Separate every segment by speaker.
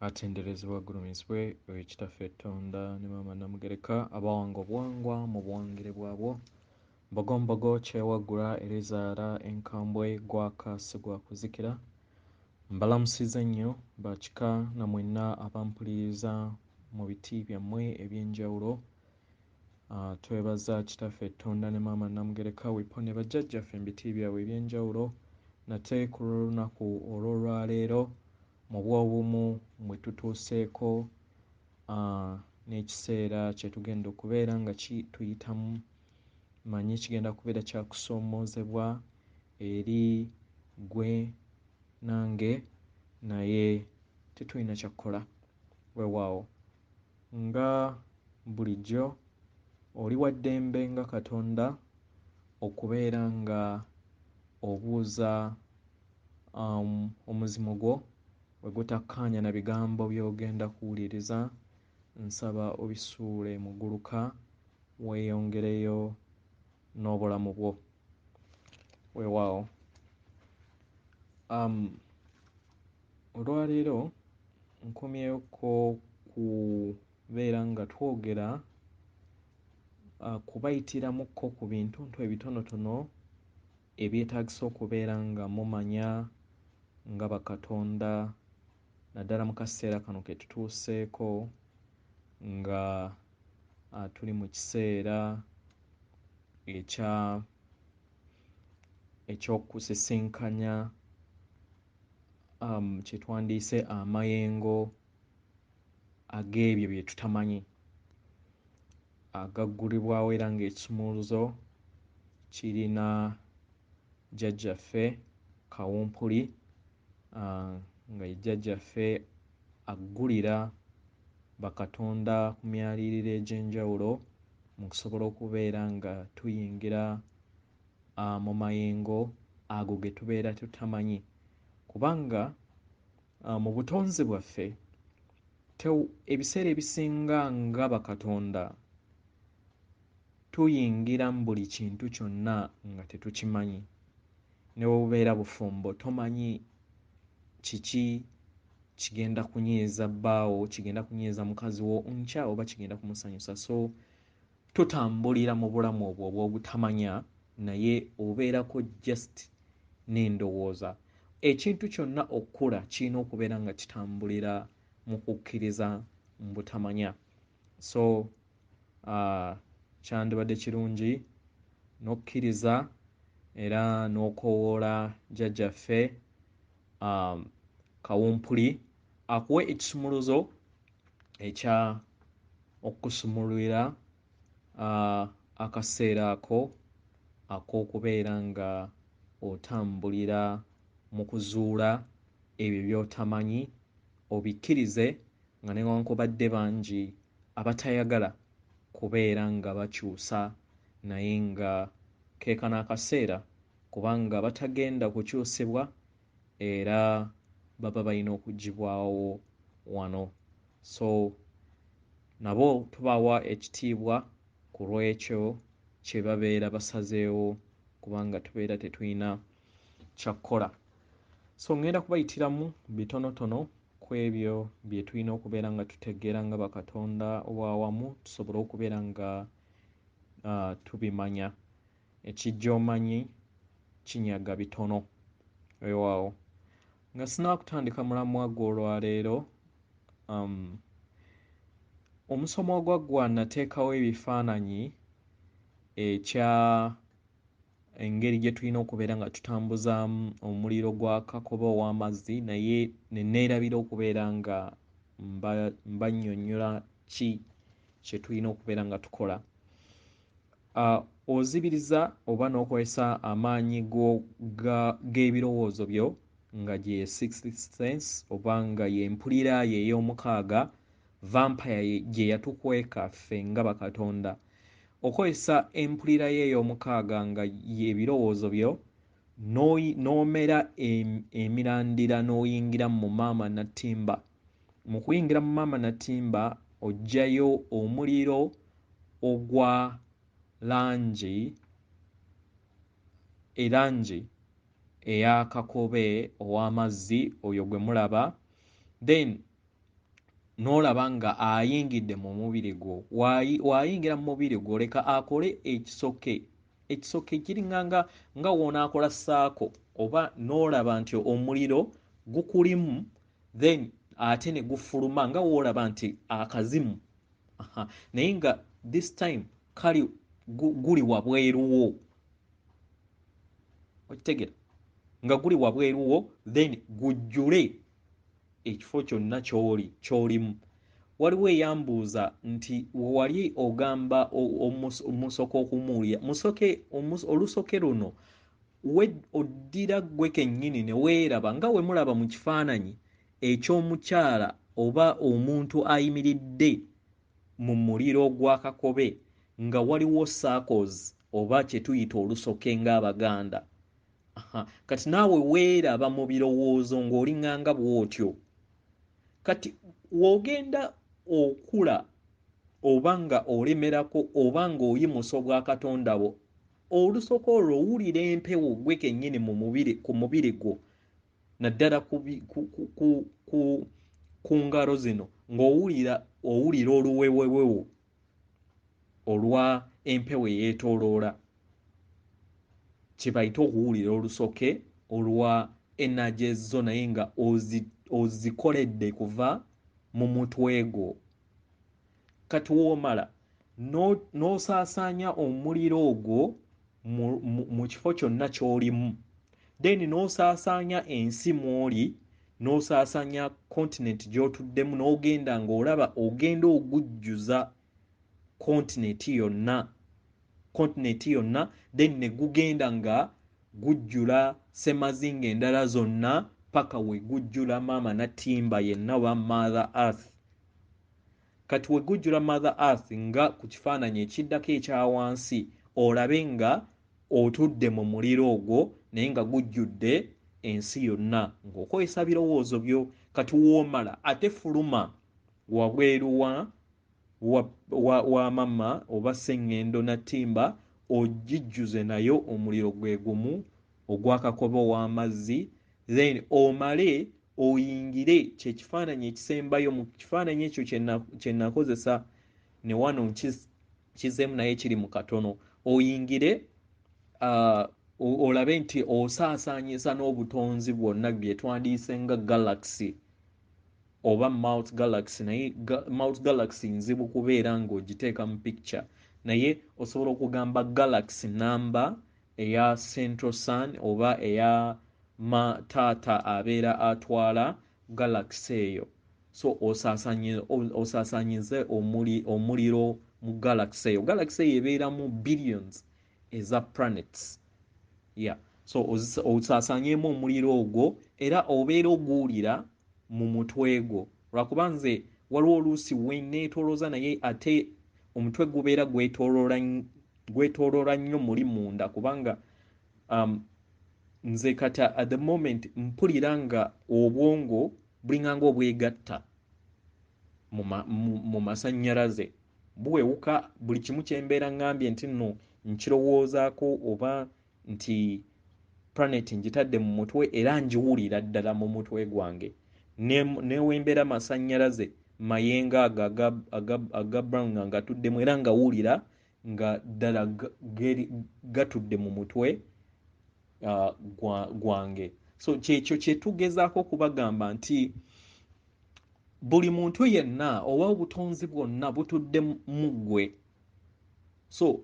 Speaker 1: atenderezebwa gulumizibwe ekitaffe Tonda ne Maama Namugereka abawanga obuwangwa mu buwangire bwabwo mbogombogo kyewaggula erizaala enkambwe gwaka si gwakuzikira mbalamusiza nnyo bakika na mwenna abampuliriza mu biti byammwe eby'enjawulo. Twebaza kitaffe Tonda ne Maama Namugereka wipo ne bajjajjaffe mu biti byabwe eby'enjawulo nate ku lunaku olw'olwaleero mu bw'obumu mwe tutuuseeko n'ekiseera kye tugenda okubeera nga tuyitamu manyi kigenda kubeera kya kusoomoozebwa eri gwe nange naye tetulina kyakkola weewaawo nga bulijjo oli wa ddembe nga Katonda okubeera nga obuuza omuzimu gwo bwe gutakkaanya na bigambo by'ogenda kuwuliriza nsaba obisuule mu gguluka weeyongereyo n'obulamu bwo weewaawo. Olwaleero nkomyeko kubeera nga twogera kubayitiramukko ku bintu ebitonotono ebyetaagisa okubeera nga mumanya nga bakatonda naddala mu kaseera kano ke tutuuseeko nga tuli mu kiseera eky'okusisinkanya kye twandiyise amayengo ag'ebyo bye tutamanyi agaggulibwawo era ng'ekisumuluzo kirina jjajjaffe kawumpuli nga ye jjajjaffe aggulira bakatonda ku myaliiriro egy'enjawulo mu kusobola okubeera nga tuyingira mu mayengo ago ge tubeera tutamanyi kubanga mu butonzi bwaffe ebiseera ebisinga nga bakatonda tuyingira mu buli kintu kyonna nga tetukimanyi ne bw'obubeera bufumbo tomanyi kiki kigenda kunyiiza bbaawo kigenda kunyiiza mukazi wo nkya oba kigenda kumusanyusa so tutambulira mu bulamu obwo obw'obutamanya naye obeerako just n'endowooza ekintu kyonna okkula kirina okubeera nga kitambulira mu kukkiriza mu butamanya so kyandibadde kirungi n'okkiriza era n'okoowoola jjajjaffe kawumpuli akuwe ekisumuluzo ekya okkusumululira akaseera ako ak'okubeera nga otambulira mu kuzuula ebyo by'otamanyi obikkirize nga newankubadde bangi abatayagala kubeera nga bakyusa naye nga keeka n'akaseera kubanga batagenda kukyusibwa era baba balina okuggyibwawo wano so nabo tubawa ekitiibwa ku lw'ekyo kye babeera basazeewo kubanga tubeera tetulina kyakkola so ŋŋenda kubayitiramu bitonotono ku ebyo bye tulina okubeera nga tutegeera nga bakatonda obwawamu tusobole okubeera nga tubimanya ekijja omanyi kinyaga bitono weewaawo nga sinaakutandika mulamwa gwe olwaleero omusomo ogwaggwa nateekawo ebifaananyi ekya engeri gye tulina okubeera nga tutambuzaamu omuliro gwa kakobe ow'amazzi naye ne neerabira okubeera nga mbannyonnyola ki kye tulina okubeera nga tukola ozibiriza oba n'okozesa amaanyi g'ebirowoozo byo nga gye sixth sense oba nga y'empulira ye ey'omukaaga vampire gye yatukweka ffe nga bakatonda okozesa empulira ye ey'omukaaga nga y'ebirowoozo byo n'omera emirandira n'oyingira mu maama nattimba mu kuyingira mu maama nattimba oggyayo omuliro ogwa erangi eya kakobe ow'amazzi oyo gwe mulaba then n'olaba nga ayingidde mu mubiri gwo, wayingira mu mubiri gwo leka akole ekisoke kiringanga nga wonaakola saako, oba n'olaba nti omuliro gukulimu then ate ne gufuluma nga woolaba nti akazimu. Naye nga this time kali guli wabweruwo, okitegera nga guli wabweruwo then gujjule ekifo kyonna ky'olimu. Waliwo eyambuuza nti wali ogamba omusoke okumuwulira, olusoke luno oddira gwe kennyini ne weeraba nga we mulaba mu kifaananyi eky'omukyala oba omuntu ayimiridde mu muliro gwa kakobe nga waliwo circles oba kye tuyita olusoke ng'Abaganda. Kati naawe weeraba mu birowoozo ng'olinganga bw'otyo. Kati w'ogenda okula oba nga olemerako oba ng'oyimusa obwa Katonda bwo, olusoke olwo owulira empewo gwe kennyini ku mubiri gwo, naddala ku ngalo zino ng'owulira oluwewewewo olwa empewo eyeetooloola, kye bayita okuwulira olusoke olwa energies zo naye nga ozikoledde kuva mu mutwe gwo. Kati woomala n'osaasaanya omuliro ogwo mu kifo kyonna ky'olimu, then n'osaasaanya ensi mw'oli, n'osaasaanya continent gy'otuddemu, n'ogenda ng'olaba ogenda ogujjuza continent yonna, then ne gugenda nga gujjula ssemazinga endala zonna paka we gujjula maama natimba yenna wa Mother Earth. Kati we gujjula Mother Earth nga ku kifaananyi ekiddako ekya wansi, olabe nga otudde mu muliro ogwo naye nga gujjudde ensi yonna ng'okozesa birowoozo byo. Kati woomala ate fuluma wabweru wa mama oba sseŋŋendo natimba, ogijjuze nayo omuliro gwe gumu ogwakakobe ow'amazzi, then omale oyingire kye kifaananyi ekisembayo. Mu kifaananyi ekyo kye nakozesa ne wano kizeemu naye kiri mu katono, oyingire olabe nti osaasaanyisa n'obutonzi bwonna bye twandiise nga galaxy oba Mount Galaxy, naye Mount Galaxy nzibu kubeera ng'ogiteeka mu picture, naye osobola okugamba galaxy number eya Central Sun oba eya taata abeera atwala galaxy eyo. So osaasaanyize omuliro mu galaxy eyo. Galaxy eyo ebeeramu billions eza planets. So osaasaanyemu omuliro ogwo era obeera oguwulira mu mutwe gwo, lwakuba nze waliwo oluusi weneetoolooza naye ate omutwe gubeera gwetooloola nnyo muli munda, kubanga nze kati at the moment mpulira nga obwongo bulinganga obwegatta mu masannyalaze, buwewuka. Buli kimu kye mbeera ngambye nti nno nkirowoozaako oba nti planet ngitadde mu mutwe era ngiwulira ddala mu mutwe gwange, newembeera masannyalaze mayenga aga brown nga ngatuddemu era nga wulira nga ddala gatudde mu mutwe gwange. So kyekyo kye tugezaako okubagamba nti buli muntu yenna oba obutonzi bwonna butudde mu ggwe. So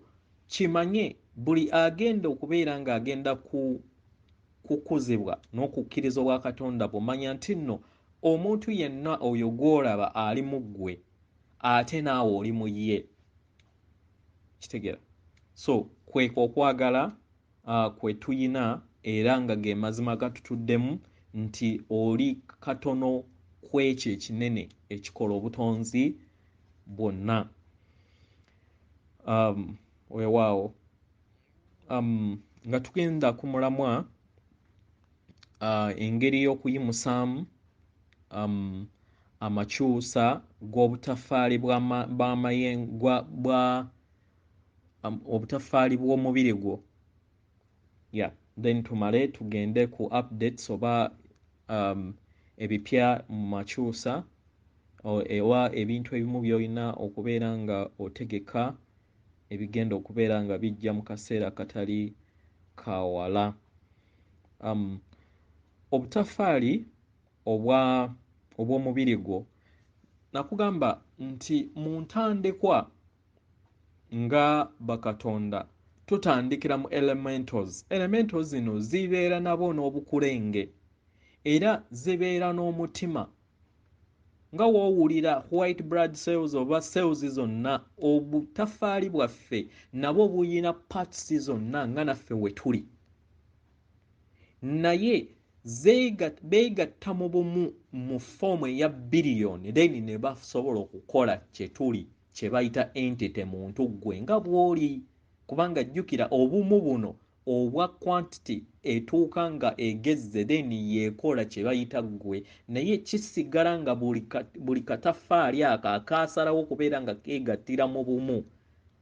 Speaker 1: kimanye buli agenda okubeera ng'agenda kukuzibwa n'okukkiriza obwa Katonda bw'omanya nti nno omuntu yenna oyo gw'olaba ali mu ggwe ate naawe oli mu ye, kitegeera. So kweka okwagala kwe tuyina era nga ge mazima gatutuddemu nti oli katono ku ekyo ekinene ekikola obutonzi bwonna. Weewaawo nga tugenda ku mulamwa, engeri y'okuyimusaamu amakyusa g'obutafaali obutafaali bw'omubiri gwo. Then tumale tugende ku updates oba ebipya mu Makyusa ewa ebintu ebimu byolina okubeera nga otegeka ebigenda okubeera nga bijja mu kaseera katali kawala. Obutafaali obw'omubiri gwo nakugamba nti mu ntandikwa nga bakatonda tutandikira mu elementals zino zibeera nabo n'obukulenge era zibeera n'omutima nga woowulira white blood cells oba cells zonna. Obutafaali bwaffe nabo buyina parts zonna nga naffe we tuli, naye beegatta mu bumu mu foomu eya biliyoni then ne basobola okukola kye tuli kye bayita entity muntu ggwe nga bw'oli. Kubanga jjukira obumu buno obwa quantity etuuka nga egezze then yeekola kye bayita ggwe, naye kisigala nga buli katafaali ako akaasalawo okubeera nga keegattira mu bumu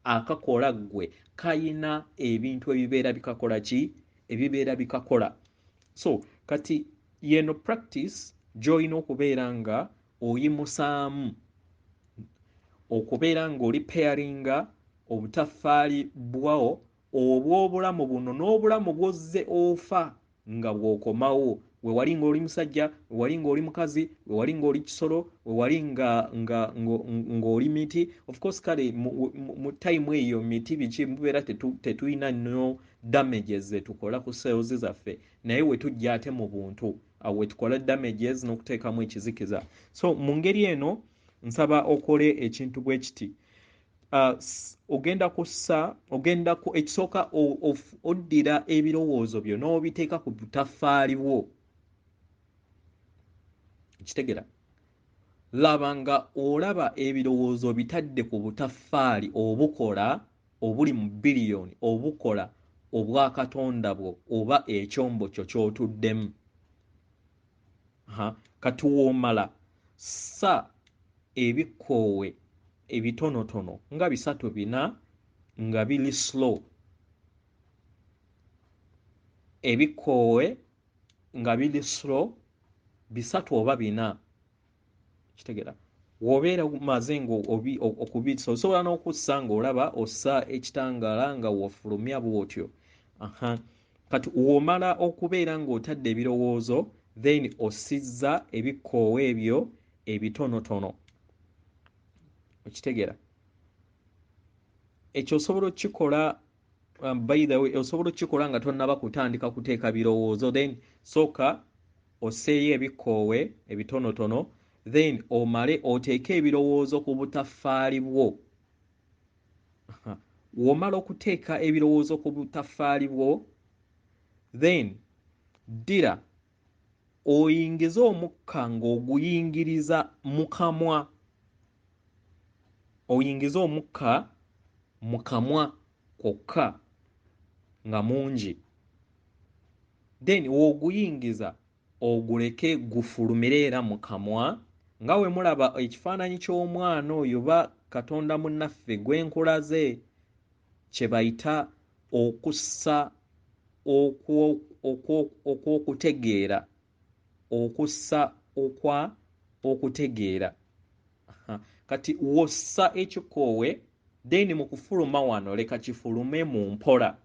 Speaker 1: akakola ggwe kayina ebintu ebibeera bikakola ki, ebibeera bikakola. So kati yeno practice gy'olina okubeera nga oyimusaamu okubeera ng'oli pairinga obutafaali bwawo obw'obulamu buno n'obulamu bw'ozze ofa nga bw'okomawo, we wali ng'oli musajja, we wali ng'oli mukazi, we wali ng'oli kisolo, we wali ng'oli miti. Of course kale mu time eyo miti biki mubeera tetulina no damages zetukola ku cells zaffe, naye we tujja ate mu buntu awo we tukola damages n'okuteekamu ekizikiza. So mu ngeri eno nsaba okole ekintu bwe kiti. Ogenda ku ekisooka oddira ebirowoozo byo n'obiteeka ku butafaali bwo, kitegera laba nga olaba ebirowoozo bitadde ku butafaali obukola obuli mu biliyoni obukola obwakatonda bwo oba ekyombo kyo ky'otuddemu. Kati woomala sa ebikoowe ebitonotono nga 3-4 nga biri slow, ebikoowe nga biri slow 3 oba 4, kitegera w'obeera maze okubisa osobola n'okussa ng'olaba ossa ekitangaala nga wofulumya bw'otyo. Kati w'omala okubeera ng'otadde ebirowoozo then osizza ebikoowe ebyo ebitonotono, okitegeera ekyo osobola okikola by the way osobola okikola nga tonnaba kutandika kuteeka birowoozo, then sooka osseeyo ebikoowe ebitonotono then omale oteeke ebirowoozo ku butafaali bwo. W'omala okuteeka ebirowoozo ku butafaali bwo then ddira oyingize omukka ng'oguyingiriza mu kamwa, oyingize omukka mu kamwa kwokka nga mungi, then w'oguyingiza oguleke gufulumire era mu kamwa nga we mulaba ekifaananyi ky'omwana oyo ba katonda munnaffe gwenkulaze kye bayita okussa okw'okutegeera, okussa okutegeera. Kati wossa ekikoowe then mu kufuluma wano leka kifulume mu mpola,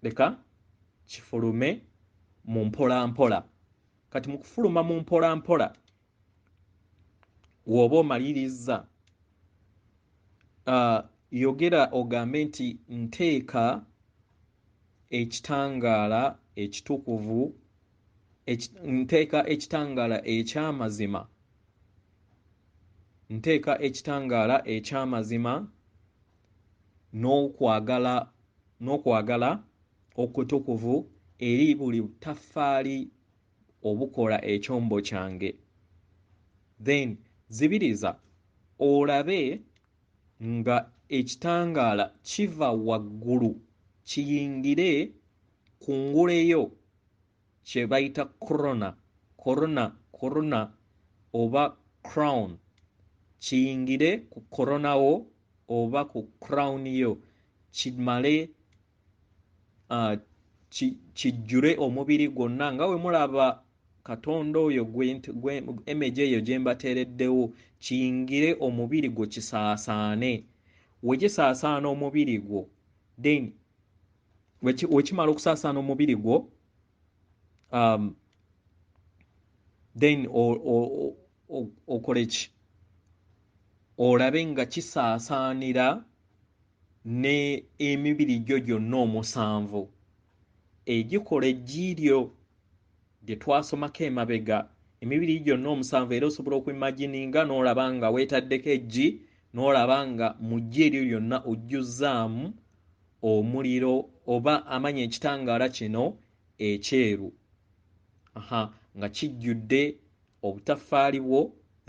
Speaker 1: leka kifulume mu mpola mpola. Kati mu kufuluma mu mpola mpola w'oba omalirizza yogera ogambe nti nteeka ekitangaala ekitukuvu, nteeka ekitangaala eky'amazima, nteeka ekitangaala eky'amazima n'okwagala okutukuvu eri buli butafaali obukola ekyombo kyange. Then zibiriza olabe nga ekitangaala kiva waggulu kiyingire ku nguleyo kye bayita corona oba crown, kiyingire ku corona wo oba ku crown yo kimale kijjule omubiri gwonna nga we mulaba katonda oyo emeje eyo gye mbateereddewo kiyingire omubiri gwo kisaasaane. we kisaasaana omubiri gwo then wekimala okusaasaana omubiri gwo then okole ki olabe nga kisaasaanira ne emibiri gyo gyonna omusanvu egikola ejjiiryo gye twasomako emabega emibiri gyonna omusanvu. Era osobola okuimagininga n'olaba nga weetaddeko eggi n'olaba nga mu ggi eryo lyonna ojjuzzaamu omuliro oba amanya ekitangaala kino ekyeru nga kijjudde obutafaali bwo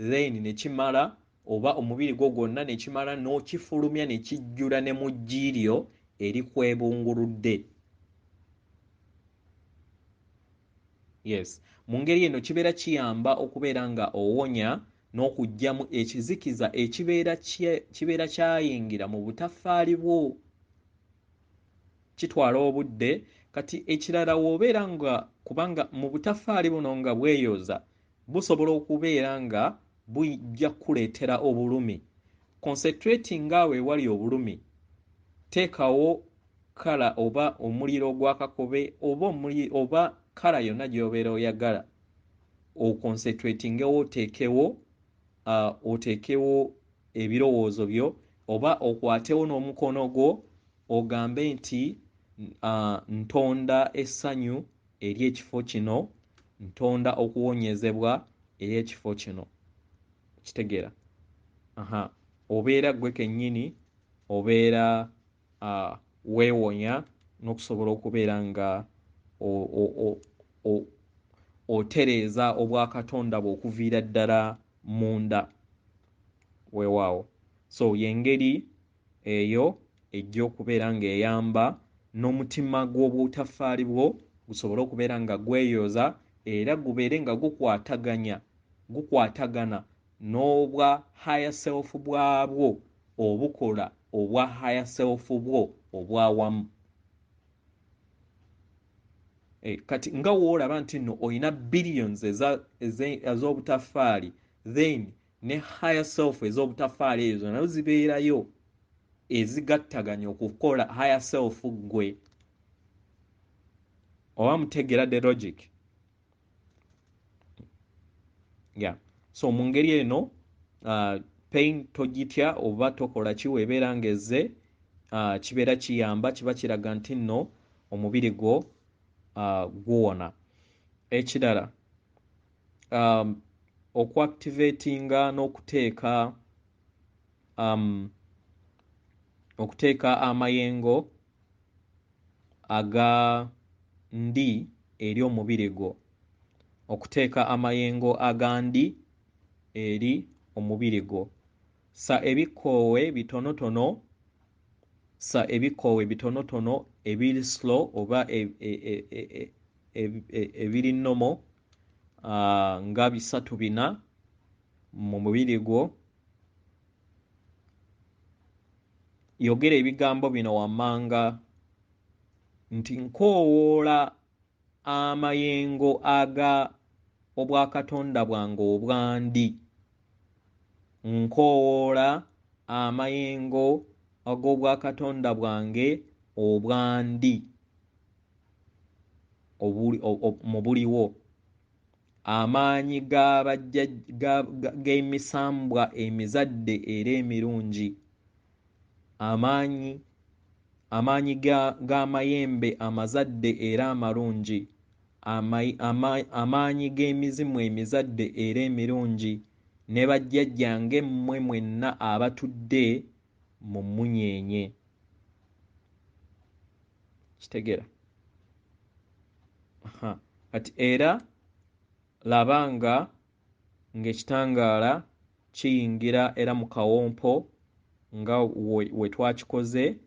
Speaker 1: then ne kimala oba omubiri gwo gwonna ne kimala n'okifulumya ne kijjula ne mu ggi lyo erikwebunguludde. Yes, mu ngeri eno kibeera kiyamba okubeera nga owonya n'okugyamu ekizikiza kibeera kyayingira mu butafaali bwo. Kitwala obudde kati ekirala w'obeera nga kubanga mu butafaali buno nga bweyoza busobola okubeera nga bujja kukuleetera obulumi. Concentrating nga weewali obulumi, teekawo kala oba omuliro gwa kakobe oba kala yonna gy'obeera oyagala oconcentratingewo oteekewo ebirowoozo byo oba okwatewo n'omukono gwo ogambe nti ntonda essanyu eri ekifo kino, ntonda okuwonyezebwa eri ekifo kino. Kitegeera? Obeera gwe kennyini obeera weewonya n'okusobola okubeera nga otereeza obwakatonda bwe okuviira ddala munda weewaawo. So y'engeri eyo ejja okubeera ng'eyamba n'omutima gw'obutafaali bwo gusobole okubeera nga gweyoza era gubeere nga gukwatagana n'obwa higher self bwabwo obukola obwa higher self bwo obwawamu. Kati nga woolaba nti nno olina billions ez'obutafaali then ne higher self ez'obutafaali ezo nazo zibeerayo ezigattaganya okukola higher self gwe. Oba mutegeera the logic? Yeah. So mu ngeri eno pain togitya oba tokola ki weebeera ng'ezze kibeera kiyamba, kiba kiraga nti nno omubiri gwo guwona. Ekirala okuactivatinga n'okuteeka amayengo aga ndi eri omubiri gwo. Okuteeka amayengo agandi eri omubiri gwo. Sa ebikoowe bitonotono ebiri slow oba ebiri nnomo nga 3-4 mu mubiri gwo. Yogera ebigambo bino wammanga nti nkoowoola amayengo aga obwakatonda bwange obwandi. Nkoowoola amayengo ag'obwakatonda bwange obwandi mubuliwo. Amaanyi g'emisambwa emizadde era emirungi. Amaanyi g'amayembe amazadde era amalungi. Amaanyi g'emizimu emizadde era emirungi. Ne bajjajjange mmwe mwenna abatudde mu mmunyeenye. Kitegeera? Kati era labanga ng'ekitangaala kiyingira era mu kawompo nga we twakikoze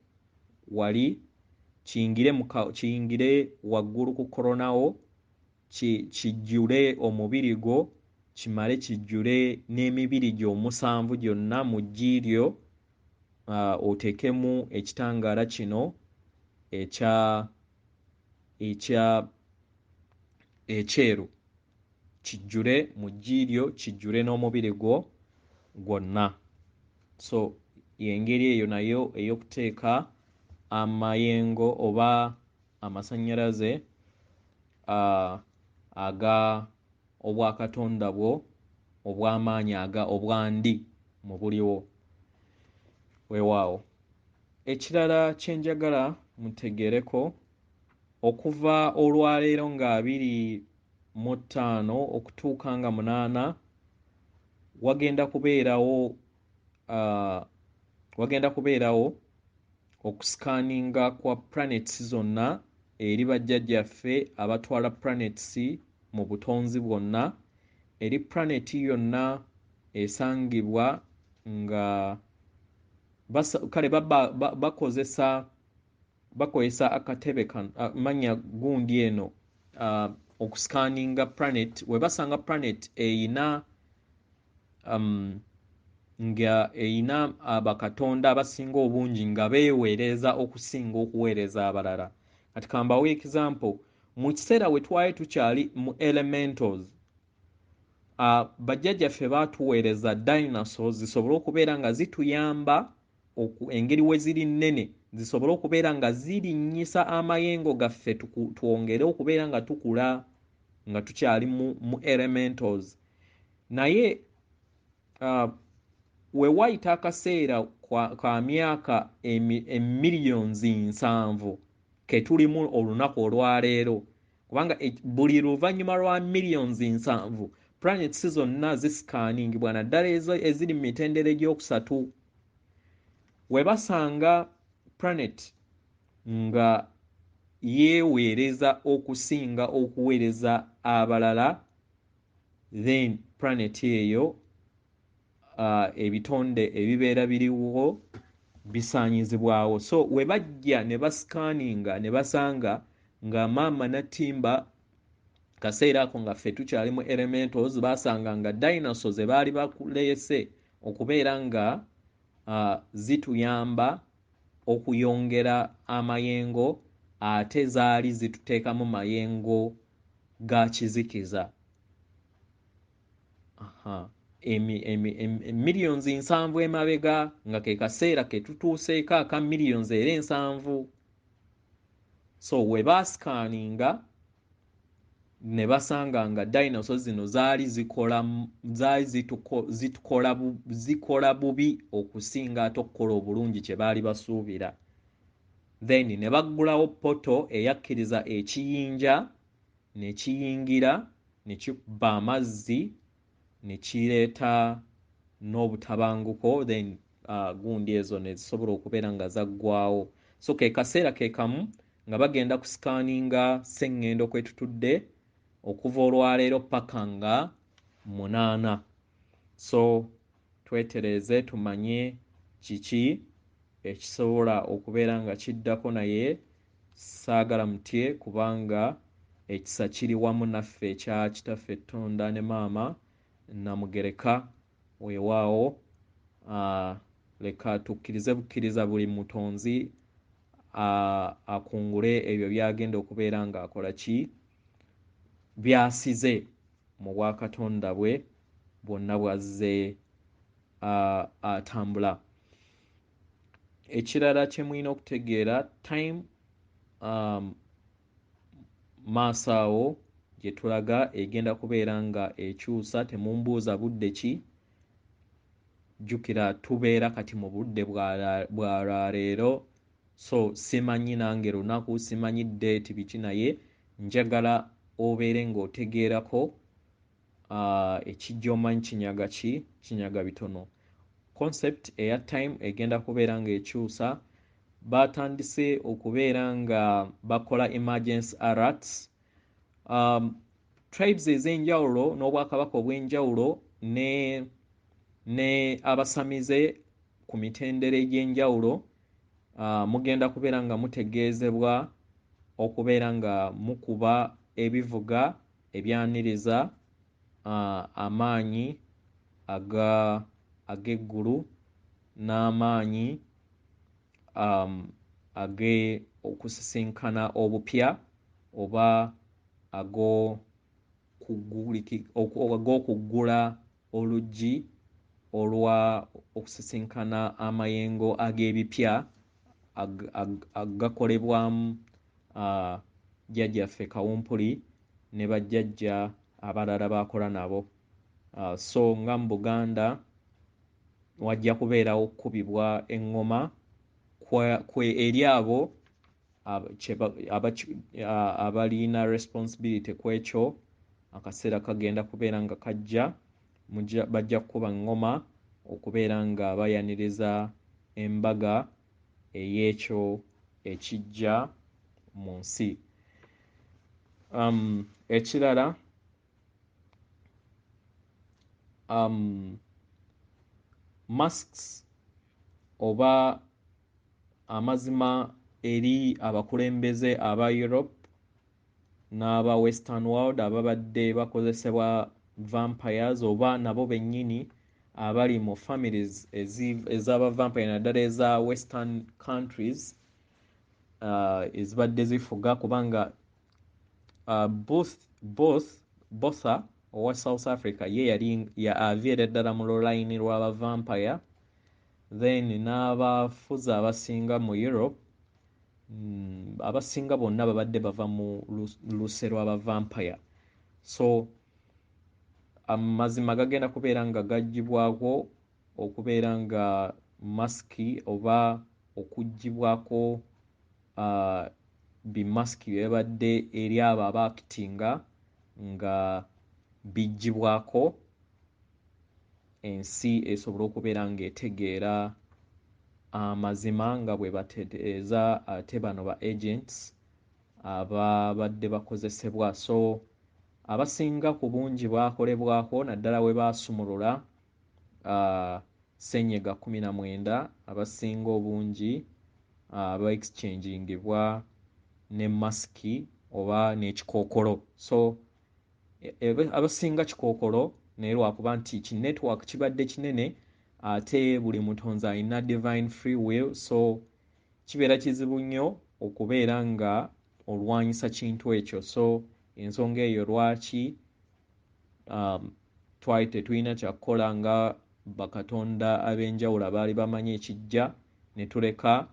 Speaker 1: wali kiyingire waggulu ku koronawo kijjule omubiri gwo kimale kijjule n'emibiri gyo omusanvu gyonna mu ggi lyo. Oteekemu ekitangaala kino ekyeru. kijjule mu ggiiryo kijjule n'omubiri gwo gwonna. So y'engeri eyo nayo ey'okuteeka amayengo oba amasannyalaze aga obwakatonda bwo obw'amaanyi obwandi mu buliwo. Weewaawo ekirala kye njagala mutegeereko, okuva olwaleero nga 25 okutuuka nga 8 wagenda kubeerawo okusikaninga kwa planets zonna eri bajjajjaffe abatwala planets mu butonzi bwonna. Eri planet yonna esangibwa nga kale bakozesa akatebe manya gundi eno okusikaninga planet. We basanga planet eyina nga eyina bakatonda abasinga obungi nga beeweereza okusinga okuweereza abalala. Kati kambawo example, mu kiseera we twali tukyali mu elementals, bajjajjaffe baatuweereza dinosaurs zisobole okubeera nga zituyamba engeri we ziri nnene, zisobole okubeera nga zirinnyisa amayengo gaffe twongere okubeera nga tukula nga tukyali mu elementals. Naye we wayita akaseera ka myaka millions 7 ke tulimu olunaku olwaleero, kubanga buli luvannyuma lwa millions 7 planets zonna zisikaningibwa naddala ezo eziri mu mitendera egy'okusatu. We basanga planet nga yeeweereza okusinga okuweereza abalala, then planet eyo ebitonde ebibeera biriwo bisaanyizibwawo. So we bajja ne basikaninga ne basanga nga maama natimba kaseera ako nga ffe tukyali mu elementals, basanga nga dinosaurs baali bakuleese okubeera nga zituyamba okuyongera amayengo, ate zaali zituteekamu mayengo ga kizikiza. Millions 7 emabega nga ke kaseera ke tutuuseeko aka millions era 7. So we basikaninga ne basanga nga dinosaurs zino zaali zikola bubi okusinga ate okukola obulungi kye baali basuubira. Then ne baggulawo poto eyakkiriza ekiyinja ne kiyingira ne kikuba amazzi ne kireeta n'obutabanguko, then gundi ezo ne zisobola okubeera nga zaggwawo. So ke kaseera ke kamu nga bagenda kusikaninga sseŋŋendo kwe tutudde okuva olwaleero paka nga 8. So twetereeze tumanye kiki ekisobola okubeera nga kiddako, naye saagala mutye kubanga ekisa kiri wamu naffe ekya kitaffe Tonda ne maama Namugereka. Weewaawo leka tukkirize bukkiriza buli mutonzi akungule ebyo byagenda okubeera nga akola ki, byasize mu bwakatonda bwe bwonna bwazze atambula. Ekirala kye mulina okutegeera, time maaso awo gye tulaga egenda kubeera nga ekyusa. Temumbuuza budde ki, jjukira tubeera kati mu budde bwa lwaleero. So simanyi nange lunaku, simanyi date biki, naye njagala obeere ng'otegeerako ekijja omanyi kinyaga ki, kinyaga bitono. Concept eya time egenda kubeera ng'ekyusa. Batandise okubeera nga bakola emergency alerts. Tribes ez'enjawulo n'obwakabaka obw'enjawulo ne abasamize ku mitendera egy'enjawulo mugenda kubeera nga mutegeezebwa okubeera nga mukuba ebivuga ebyaniriza amaanyi ag'eggulu n'amaanyi okusisinkana obupya oba ogw'okugula oluggi olwa okusisinkana amayengo ag'ebipya agakolebwamu jjajjaffe Kawumpuli ne bajjajja abalala bakola nabo. So nga mu Buganda wajja kubeerawo okukubibwa eŋŋoma eri abo abalina responsibility ku ekyo. Akaseera kagenda kubeera nga kajja bajja kukuba ŋŋoma okubeera nga bayaniriza embaga ey'ekyo ekijja mu nsi. Ekirala masks oba amazima eri abakulembeze aba Europe n'aba Western world ababadde bakozesebwa vampires oba nabo bennyini abali mu families ez'aba vampire naddala eza Western countries ezibadde zifuga kubanga Botha owa South Africa ye yali aviira ddala mu lulayini lw'aba vampire, then n'abafuzi abasinga mu Europe abasinga bonna babadde bava mu luse lw'aba vampire. So amazima gagenda kubeera nga gaggyibwako okubeera nga masiki oba okuggyibwako bimasiki byebadde eri abo abaakitinga nga biggyibwako ensi esobole okubeera ng'etegeera amazima nga bwe batereeza ate bano ba agents ababadde bakozesebwa. So abasinga ku bungi bwakolebwako naddala we baasumulula ssenyiga 19 abasinga obungi exchangingibwa ne masiki oba n'ekikookolo. So abasinga kikookolo naye lwakuba nti ki network kibadde kinene ate buli mutonzi alina divine free will, so kibeera kizibu nnyo okubeera nga olwanyisa kintu ekyo. So ensonga eyo lwaki twali tetulina kyakukola nga bakatonda ab'enjawulo abaali bamanyi ekijja ne tuleka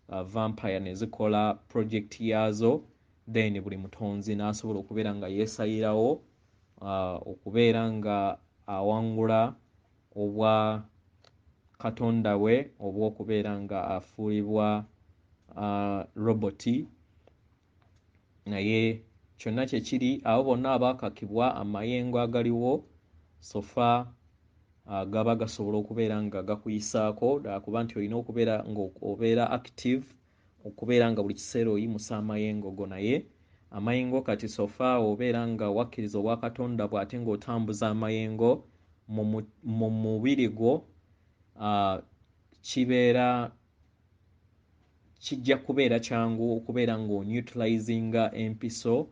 Speaker 1: vampire ne zikola project yaazo, then buli mutonzi n'asobola okubeera nga yeesayirawo okubeera nga awangula obwa katonda we oba okubeera nga afuulibwa roboti. Naye kyonna kye kiri abo bonna abaakakibwa amayengo agaliwo sofa gaba gasobola okubeera nga gakuyisaako ddala kuba nti olina okubeera ng'obeera active okubeera nga buli kiseera oyimusa amayengo go. Naye amayengo kati sofa obeera nga wakkiriza obwa katonda bw'ate ng'otambuza amayengo mu mubiri gwo kibeera kijja kubeera kyangu okubeera ng'oneutralizinga empiso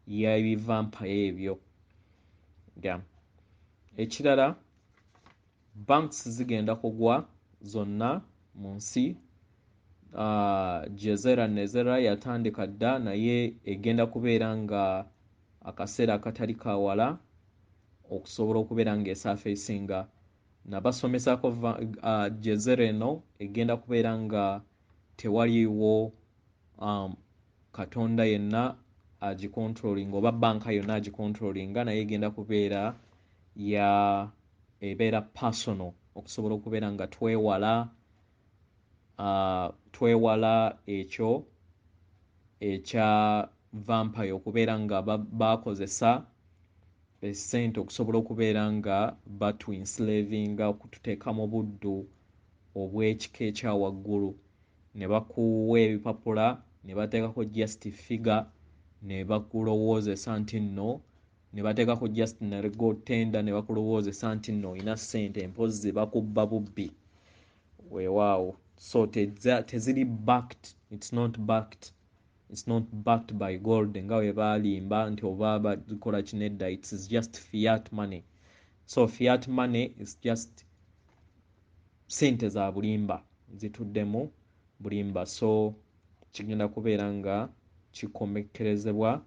Speaker 1: y'ebivampire ebyo. Ekirala banks zigenda kugwa zonna mu nsi. Jezera Nezera yatandika dda naye egenda kubeera nga akaseera akatali kawala okusobola okubeera ng'esafeesinga nabasomesako Jezera eno egenda kubeera nga tewaliiwo katonda yenna agicontrolling oba banka yonna agicontrollinga, naye egenda kubeera ebeera personal okusobola okubeera nga twewala ekyo ekya vampire okubeera nga bakozesa essente okusobola okubeera nga batwinslavinga okututeeka mu buddu obw'ekika ekya waggulu, ne bakuwa ebipapula ne bateekako just figure ne bakulowoozesa nti nno ne bateekako just nalego tenda ne bakulowoozesa nti nno olina ssente mpozzi bakubba bubbi weewaawo. So teziri backed, it's not backed by gold nga bwe baalimba nti oba bakola kinedda. It's just fiat money. So fiat money is just sente za bulimba zituddemu bulimba. So kigenda kubeera nga kikomekkerezebwa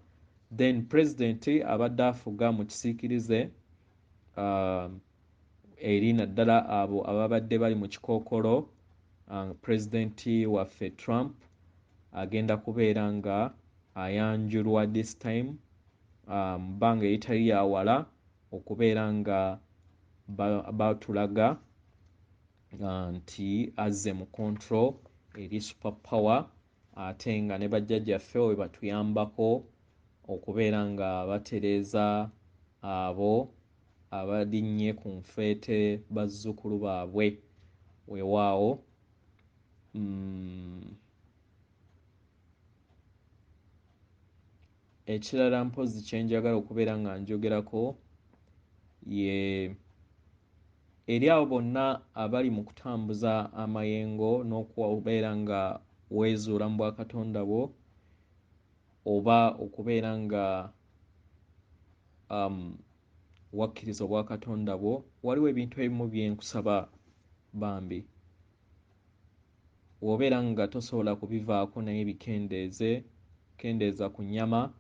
Speaker 1: then president abadde afuga mu kisiikirize eri naddala abo ababadde bali mu kikookolo. Pulezidenti waffe Trump agenda kubeera nga ayanjulwa this time bbanga eritali yawala okubeera nga batulaga nti azze mu control eri super power, ate nga ne bajjajjaffe we batuyambako okubeera nga batereeza abo abalinnye ku nfeete bazzukulu baabwe weewaawo. Ekirala mpozi kyenjagala okubeera nga njogerako ye eri abo bonna abali mu kutambuza amayengo n'okubeera nga weezuula mu bwakatonda bwo oba okubeera nga wakkiriza obwakatonda bwo. Waliwo ebintu ebimu byenkusaba bambi, wobeera nga tosobola kubivaako naye bikendeeze. Kendeeza ku nnyama,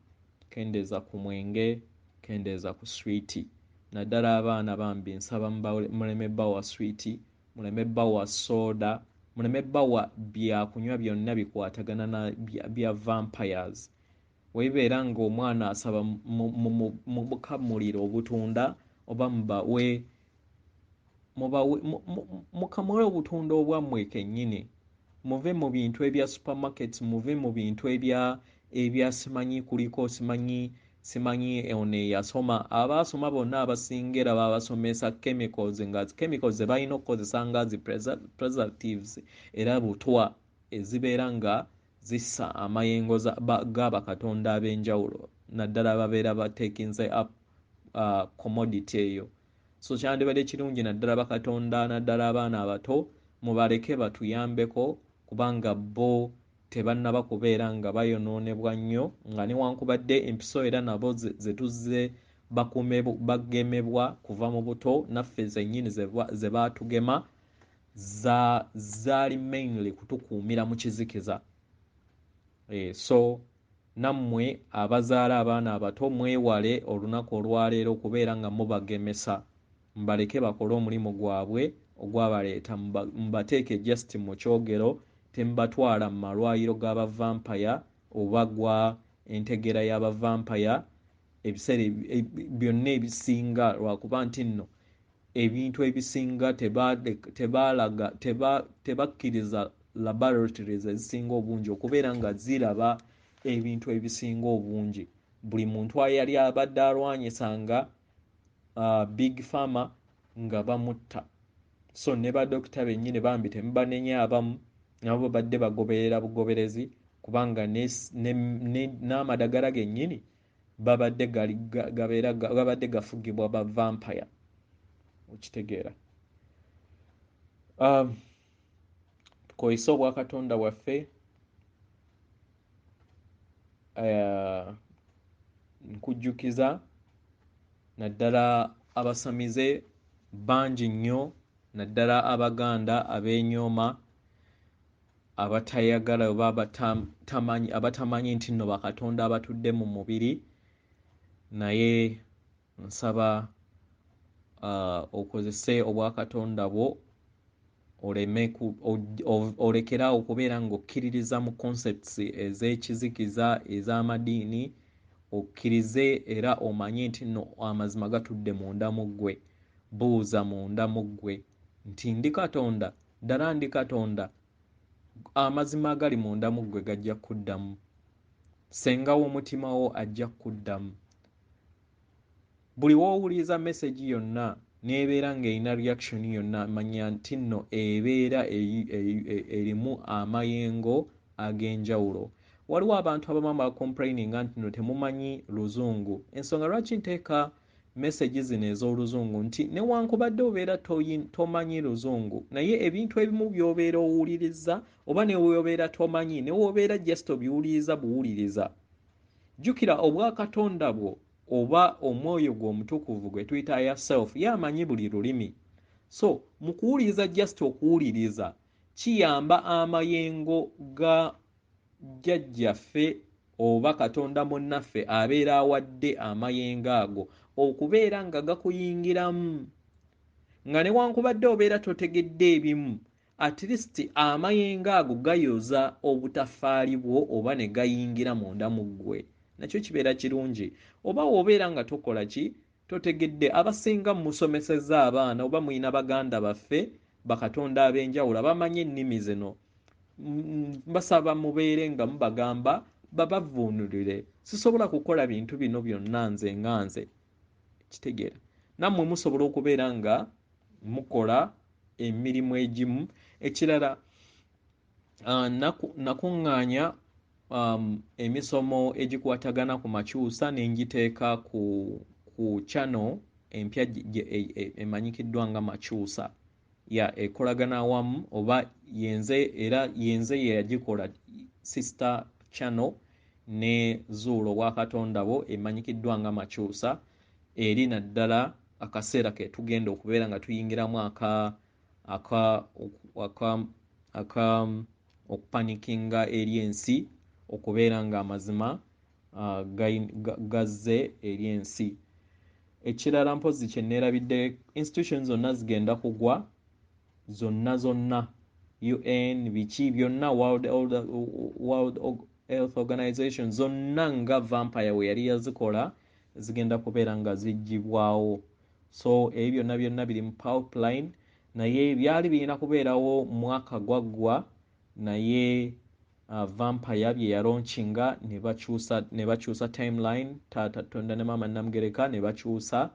Speaker 1: kendeeza ku mwenge, kendeeza ku swiiti. Naddala abaana bambi nsaba muleme bbawa swiiti, muleme bbawa soda, muleme bbawa byakunywa byonna bikwatagana na bya vampires. Weebeera ng'omwana asaba mukamuliro obutunda oba mukamule obutunda obwammwe kennyini. Muve mu bintu ebya supermarkets, muve mu bintu ebya simanyi kuliko simanyi ono eyasoma. Abaasoma bonna abasingira babasomesa chemicals, nga chemicals ze balina okukozesa nga zi preservatives era butwa ezibeera nga zissa amayengo g'abakatonda ab'enjawulo, naddala ababeera batekinze up commodity eyo. So kyandibadde kirungi naddala bakatonda, naddala abaana abato mubaleke batuyambeko, kubanga bo tebannaba kubeera nga bayonoonebwa nnyo, nga newankubadde empiso era nabo zetuzze bagemebwa kuva mu buto, naffe zennyini ze baatugema zaali mainly kutukuumira mu kizikiza. So nammwe abazaala abaana abato mwewale olunaku olwaleero okubeera nga mubagemesa, mbaleke bakole omulimu gwabwe ogwabaleeta, mubateeke just mu kyogero, temubatwala mu malwaliro g'abavampaya oba gwa entegera y'abavampaya ebiseera byonna ebisinga, lwakuba nti nno ebintu ebisinga tebakkiriza laboratories ezisinga obungi okubeera nga ziraba ebintu ebisinga obungi. Buli muntu ayali abadde alwanyisanga big pharma nga bamutta. So ne badokita bennyini bambi temubanenya abamu nabo badde bagoberera bugoberezi, kubanga n'amadagala gennyini babadde gafugibwa ba vampire. Okitegeera. Tukozese obwakatonda bwaffe. Nkujjukiza naddala abasamize bangi nnyo, naddala Abaganda abeenyooma, abatayagala oba abatamanyi nti nno bakatonda abatudde mu mubiri. Naye nsaba okozese obwakatonda bwo, olekerawo okubeera ng'okkiririza mu concepts ez'ekizikiza ez'amadiini, okkirize era omanye nti nno amazima gatudde munda mu ggwe. Buuza munda mu ggwe nti ndi Katonda, ddala ndi Katonda. Amazima agali munda mu ggwe gajja kuddamu, senga w'omutima wo ajja kuddamu. Buli w'owuliriza message yonna n'ebeera ng'erina reaction yonna, manya nti nno ebeera erimu amayengo ag'enjawulo. Waliwo abantu abamu abacomplaininga nti nno temumanyi Luzungu. Ensonga lwaki nteeka message zino ez'Oluzungu nti newankubadde obeera tomanyi Luzungu, naye ebintu ebimu by'obeera owuliriza oba ne w'obeera tomanyi, ne w'obeera just obiwuliriza buwuliriza. Jjukira obwakatonda bwo oba omwoyo gwo omutukuvu gwe tuyita yourself, yamanyi buli lulimi. So mu kuwuliriza, just okuwuliriza kiyamba amayengo ga jjajjaffe oba katonda munnaffe abeera awadde amayengo ago okubeera nga gakuyingiramu nga newankubadde obeera totegedde ebimu, at least amayengo ago gayoza obutafaali bwo oba ne gayingira munda mu ggwe, nakyo kibeera kirungi. Oba wobeera nga tokola ki, totegedde, abasinga musomesezza abaana oba muyina baganda baffe bakatonda ab'enjawulo abamanye ennimi zino, basaba mubeere nga mubagamba babavuunulire. Sisobola kukola bintu bino byonna nze kitegeera, nammwe musobola okubeera nga mukola emirimu egimu. Ekirala nakuŋŋaanya emisomo egikwatagana ku Makyusa n'engiteeka ku channel empya emanyikiddwa nga Makyusa ekolagana awamu, oba yenze ye yagikola sister channel ne Zuulo Obwakatonda bo emanyikiddwa nga Makyusa. Eri naddala akaseera ke tugenda okubeera nga tuyingiramu okupanikinga eri ensi, okubeera nga amazima gazze eri ensi. Ekirala mpozi kye neerabidde, institution zonna zigenda kugwa, zonna UN biki byonna, World Health Organization zonna nga vampire we yali yazikola zigenda kubeera nga ziggyibwawo. So ebyo byonna biri mu pipeline, naye byali birina kubeerawo mwaka gwaggwa, naye vampire bye yalonchinga ne bakyusa timeline, taata tonda ne maama Namugereka ne bakyusa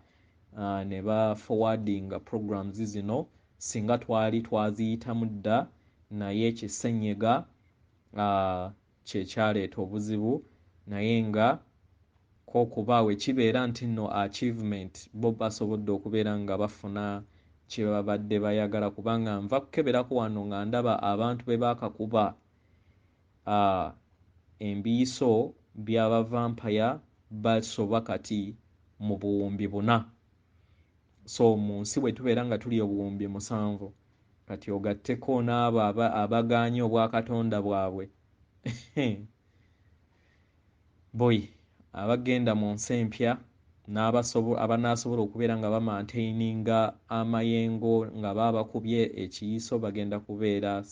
Speaker 1: ne ba forwardinga programs zino singa twali twaziyitamu dda, naye ekisennyega kyekyaleeta obuzibu. Naye nga kokubaawe kibeera nti nno achievement bo basobodde okubeera nga bafuna kye babadde bayagala, kubanga nva kukeberako wano nga ndaba abantu be baakakuba embiiso by'abavampire basoba kati mu buwumbi 4. So mu nsi bwe tubeera nga tuli obuwumbi 7, kati ogatteko n'abo abagaanye obwakatonda bwabwe boy abagenda mu nsi empya abanaasobola okubeera nga bamantaininga amayengo nga babakubye ekiyiso bagenda kubeera,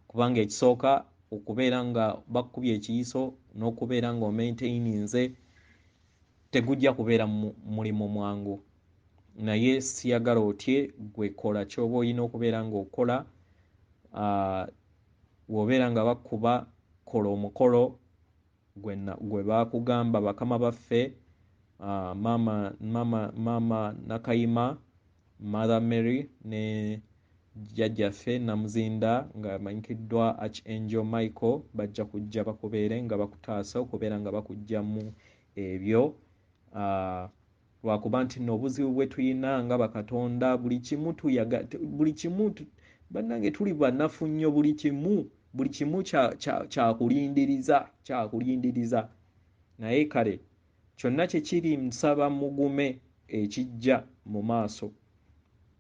Speaker 1: kubanga ekisooka okubeera nga bakubye ekiyiso n'okubeera nga omaintaininze tegujja kubeera mulimu mwangu. Naye siyagala otye, gwe kola ky'oba olina okubeera ng'okola. Bw'obeera nga bakuba, kola omukolo gwe baakugamba bakama baffe, maama Nakayima, Mother Mary ne jjajjaffe Namuzinda nga amanyikiddwa Archangel Michael bajja kujja bakubeere nga bakutaasa okubeera nga bakugjamu ebyo. Lwakuba nti nno obuzibu bwe tuyina nga bakatonda buli kimu bannange tuli bannafu nnyo, buli kimu kyakulindiriza. Naye kale kyonna kye kiri nsaba mugume ekijja mu maaso,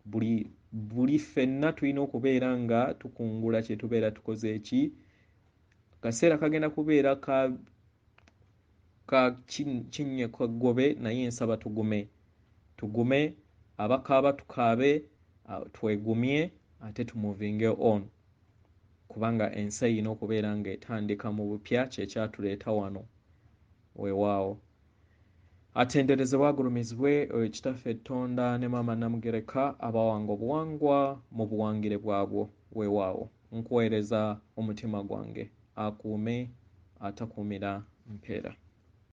Speaker 1: buli ffenna tulina okubeera nga tukungula kye tubeera tukoze eki. Kaseera kagenda kubeera ka kinye kwa ggobe, naye nsaba tugume, abakaaba tukaabe, twegumye ate tumuvinge on, kubanga ensi erina okubeera nga etandika mu bupya, kyekyatuleeta wano weewaawo. Atenderezebwe agulumizibwe Kitaffe Tonda ne maama Namugereka abawanga obuwangwa mu buwangire bwabwo weewaawo. Nkuweereza omutima gwange, akuume atakuumira mpeera.